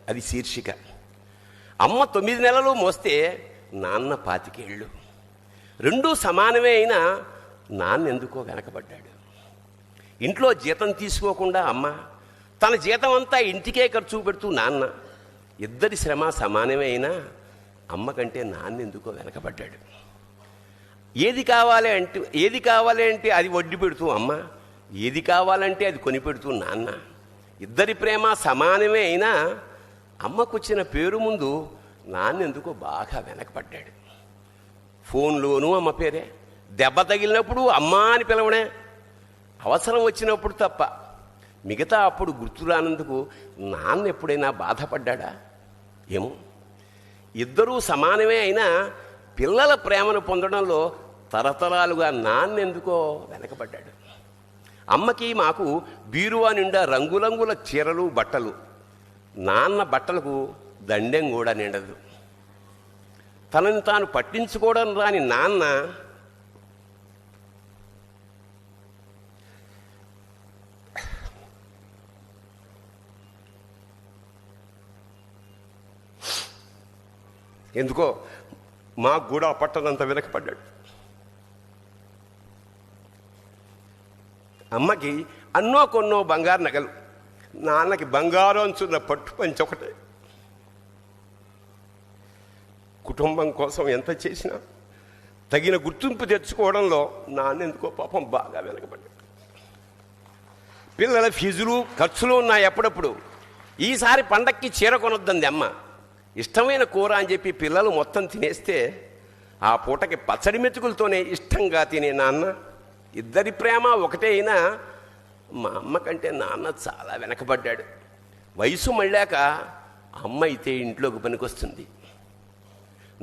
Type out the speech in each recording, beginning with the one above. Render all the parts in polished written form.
అది శీర్షిక. అమ్మ 9 నెలలు మోస్తే నాన్న 25 ఏళ్ళు. రెండూ సమానమే అయినా నాన్న ఎందుకో వెనకబడ్డాడు. ఇంట్లో జీతం తీసుకోకుండా అమ్మ, తన జీతం అంతా ఇంటికే ఖర్చు పెడుతూ నాన్న, ఇద్దరి శ్రమ సమానమే అయినా అమ్మ కంటే నాన్న ఎందుకో వెనకబడ్డాడు. ఏది కావాలి అంటే అది వడ్డీ పెడుతూ అమ్మ, ఏది కావాలంటే అది కొని పెడుతూ నాన్న, ఇద్దరి ప్రేమ సమానమే అయినా అమ్మకొచ్చిన పేరు ముందు నాన్న ఎందుకో బాగా వెనకబడ్డాడు. ఫోన్లోనూ అమ్మ పేరే, దెబ్బ తగిలినప్పుడు అమ్మ అని పిలవడే, అవసరం వచ్చినప్పుడు తప్ప మిగతా అప్పుడు గుర్తురానందుకు నాన్న ఎప్పుడైనా బాధపడ్డా? ఏమో. ఇద్దరూ సమానమే అయినా పిల్లల ప్రేమను పొందడంలో తరతరాలుగా నాన్న ఎందుకో వెనకబడ్డాడు. అమ్మకి మాకు బీరువా నిండా రంగురంగుల చీరలు బట్టలు, నాన్న బట్టలకు దండెం కూడా నిండదు. తనని తాను పట్టించుకోవడం రాని నాన్న ఎందుకో మాకు కూడా పట్టనంత వెనకపడ్డాడు. అమ్మకి అన్నో కొన్నో బంగారు నగలు, నాన్నకి బంగారం అంచున్న పట్టు పంచి ఒకటే. కుటుంబం కోసం ఎంత చేసినా తగిన గుర్తింపు తెచ్చుకోవడంలో నాన్న ఎందుకో పాపం బాగా వెనకబడ్డాడు. పిల్లల ఫీజులు ఖర్చులు ఉన్నాయి. ఎప్పుడప్పుడు ఈసారి పండక్కి చీర కొనొద్దంది అమ్మ. ఇష్టమైన కూర అని చెప్పి పిల్లలు మొత్తం తినేస్తే ఆ పూటకి పచ్చడి మెతుకులతోనే ఇష్టంగా తినే నాన్న, ఇద్దరి ప్రేమ ఒకటే అయినా మా అమ్మ కంటే నాన్న చాలా వెనకబడ్డాడు. వయసు మళ్ళాక అమ్మ అయితే ఇంట్లోకి పనికొస్తుంది,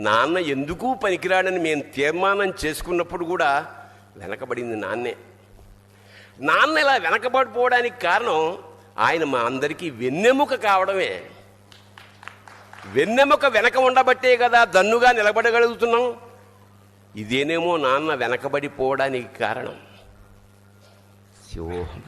నాన్న ఎందుకు పనికిరాడని మేము తీర్మానం చేసుకున్నప్పుడు కూడా వెనకబడింది నాన్నే. నాన్న ఇలా వెనకబడిపోవడానికి కారణం ఆయన మా అందరికీ వెన్నెముక కావడమే. వెన్నెముక వెనక ఉండబట్టే కదా దన్నుగా నిలబడగలుగుతున్నాం. ఇదేనేమో నాన్న వెనకబడిపోవడానికి కారణం. శివోహం.